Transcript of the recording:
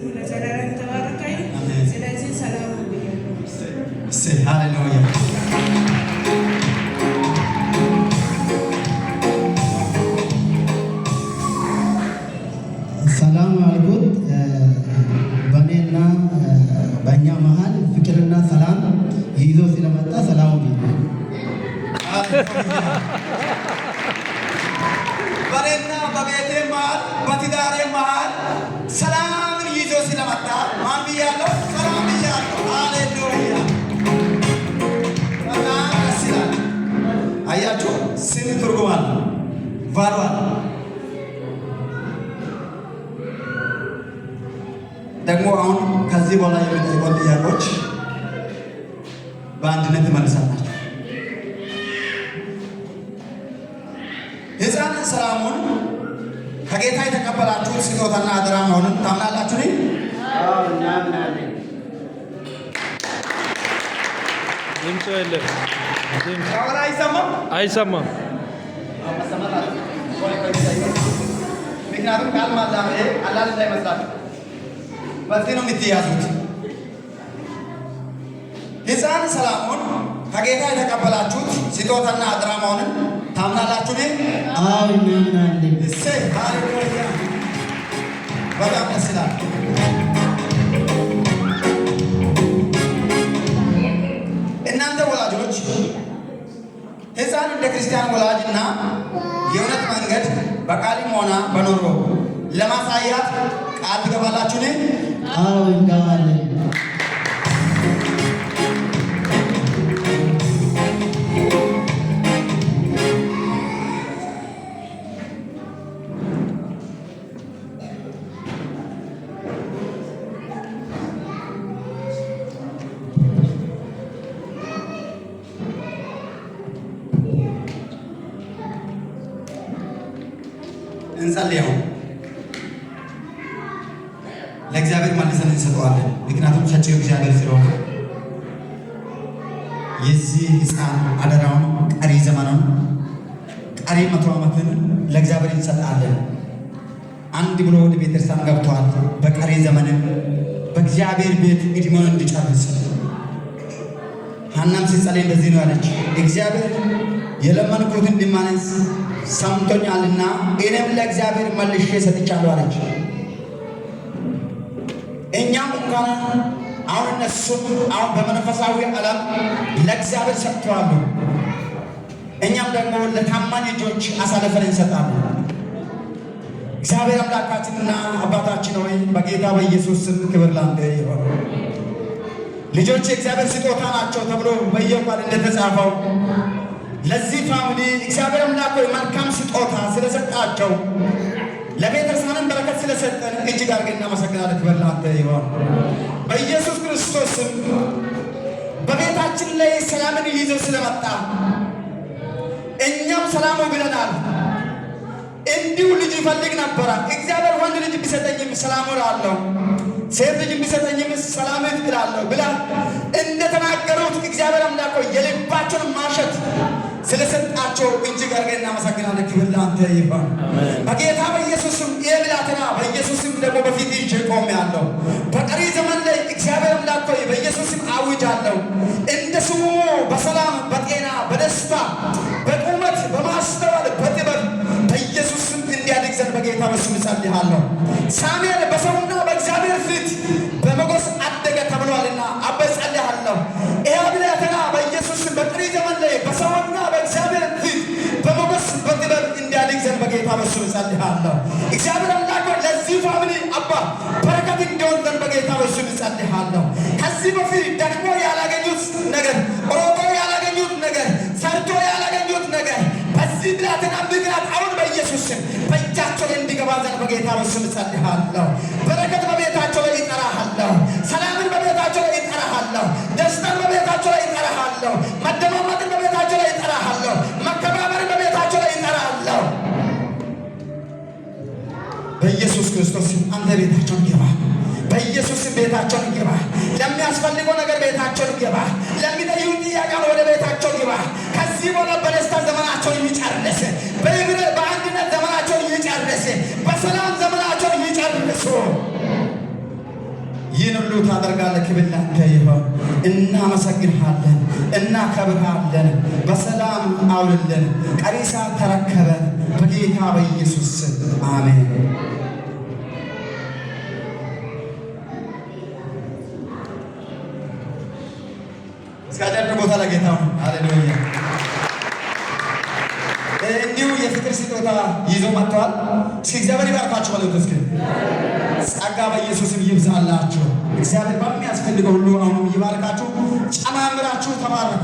ስሙ ለዘላለም ተባረከ። ስለዚህ ሰላም ሃሌሉያ። ሰላም አልኩት። በእኔና በእኛ መሀል ፍቅርና ሰላም ይዞ ስለመጣ ሰላም በእኔና በቤቴ መሀል በትዳሬ መሀል ሰላምን ይዞ ስለመጣ ማን ብያለሁ? ሰላም ብያለሁ። ሃሌሉያ። በጣም ደስ ይላል። አያችሁ፣ ስም ትርጉም አለው፣ ቫሉ አለው። ደግሞ አሁን ከዚህ በኋላ የሚጠይቁት ጥያቄዎች በአንድነት ትመልሳላችሁ። ሕፃን ሰላሙን ከጌታ የተቀበላችሁት ስጦታና አደራ መሆኑን ታምናላችሁ? አዎ እናምናለን። ድምፁ የለም። አሁን አይሰማም። ምክንያቱም ቃል ማዛመድ አላል እንዳይመስላችሁ በዚህ ነው የምትያዙት። ሕፃን ሰላሙን ከጌታ የተቀበላችሁት ስጦታና አደራ መሆኑን ታምናላችሁ? አዎ እናምናለን። እሰይ ሃሌሉያ። በጣም ደስ ይላል። እናንተ ወላጆች ሕፃን እንደ ክርስቲያን ወላጅና የእውነት መንገድ በቃልም ሆነ በኑሮ ለማሳያት ቃል ትገባላችሁ? አዎ እንገባለን። እንጸልየው። ለእግዚአብሔር መልሰን እንሰጠዋለን። ምክንያቱም ሰጪው እግዚአብሔር ስለሆነ የዚህ ሕፃን አደራውን ቀሪ ዘመኑን ቀሪ 100 ዓመትን ለእግዚአብሔር እንሰጣለን። አንድ ብሎ ወደ ቤተክርስቲያን ገብቷል። በቀሪ ዘመንም በእግዚአብሔር ቤት ዕድሜውን እንዲጨርስ ሐናም ሲጸልይ እንደዚህ ነው ያለች፣ እግዚአብሔር የለመንኩትን ልመናዬን ሰምቶኛልና እኔም ለእግዚአብሔር መልሼ ሰጥቻለሁ አለች። እኛም እንኳን አሁን እነሱም አሁን በመንፈሳዊ ዓለም ለእግዚአብሔር ሰጥተዋል። እኛም ደግሞ ለታማኝ ልጆች አሳልፈን እንሰጣለን። እግዚአብሔር አምላካችንና አባታችን ሆይ በጌታ በኢየሱስ ስም ክብር ላንተ ይሁን። ልጆች የእግዚአብሔር ስጦታ ናቸው ተብሎ በየቃል እንደተጻፈው ለዚህ ፋሚሊ እግዚአብሔር አምላክ ሆይ መልካም ስጦታ ስለሰጣቸው ለቤተሰብን በረከት ስለሰጠን እጅግ አድርገን እናመሰግናለን። ክብር ላንተ ይሁን። በኢየሱስ ክርስቶስ ስም በቤታችን ላይ ሰላምን ይዞ ስለመጣ እኛም ሰላሙ ብለናል። እንዲሁ ልጅ ይፈልግ ነበረ። እግዚአብሔር ወንድ ልጅ ቢሰጠኝም ሰላም እላለሁ፣ ሴት ልጅ ቢሰጠኝም ሰላም እላለሁ ብላ እንደተናገሩት እግዚአብሔር አምላክ ሆይ የልባቸውን ማሸት ስለሰጣቸው እጅግ አድርገን እናመሰግናለን። ክብር ላንተ ይሁን። በጌታ በኢየሱስም የብላቴና በኢየሱስም ደግሞ በፊት ይዤ ቆሜአለሁ። በቀሪ ዘመን ላይ እግዚአብሔር አምላክ ሆይ በኢየሱስም አውጃለሁ። እንደ ስሙ በሰላም በጤና በደስታ በቁመት በማስተዋል በጥበብ በኢየሱስም እንዲያድግ ዘንድ በጌታ በስም እጸልያለሁ። ሳሙኤል በሰውና በእግዚአብሔር ፊት በሞገስ አደገ ተብሏልና አባ እጸልያለሁ። ይሄ ብላቴና በኢየሱስም በቀሪ ዘመን ላይ በሰውና በእግዚአብሔር ፊት በሞገስ በጥበብ እንዲያድግ ዘንድ በጌታ በስም እጸልያለሁ። እግዚአብሔር አምላክ ለዚህ ፋሚሊ አባ በረከት እንዲሆን ዘንድ በጌታ በስም እጸልያለሁ። ከዚህ በፊት ደግሞ ያላገኙት ነገር፣ ሮጦ ያላገኙት ነገር፣ ሰርቶ ያላገኙት ነገር በዚህ ብላቴና ምክንያት አሁን በኢየሱስ ስም በእጃቸው ላይ እንዲገባ ዘንድ በጌታ በስም እጸልያለሁ። በረከት በቤታቸው ላይ እጠራሃለሁ። ሰላምን በቤታቸው ላይ እጠራሃለሁ። ደስታን በቤታቸው ላይ እጠራሃለሁ። መደማመጥን በቤታቸው ላይ እጠራሃለሁ። መከባበርን በቤታቸው ላይ እጠራሃለሁ። በኢየሱስ ክርስቶስ አንተ ቤታቸውን ግባ። በኢየሱስ ቤታቸውን ግባ። ለሚያስፈልገው ነገር ቤታቸውን ግባ። ለሚጠይቁ ጥያቄ ወደ ቤታቸው ግባ። ከዚህ በኋላ በደስታ ዘመናቸውን ይጨርስ። በአንድነት ዘመናቸውን ይጨርስ። በሰላም ዘመናቸውን ይጨርሱ። ሁሉ ታደርጋለህ። ክብር ላንተ ይሁን። እናመሰግንሃለን፣ እናከብርሃለን። በሰላም አውልልን። ቀሪ ሰዓት ተረከበን። በጌታ በኢየሱስ ስም አሜን። እስካጨር ቦታ ለጌታ ነው። ሃሌሉያ። እንዲሁ የፍቅር ስጦታ ይዞ መጥተዋል። እስኪ እግዚአብሔር ይባርካችሁ ማለት እስኪ ጸጋ በኢየሱስም ይብዛላችሁ። እግዚአብሔር በሚያስፈልገው ሁሉ አሁንም ይባርካችሁ። ጨማምራችሁ ተባረኩ።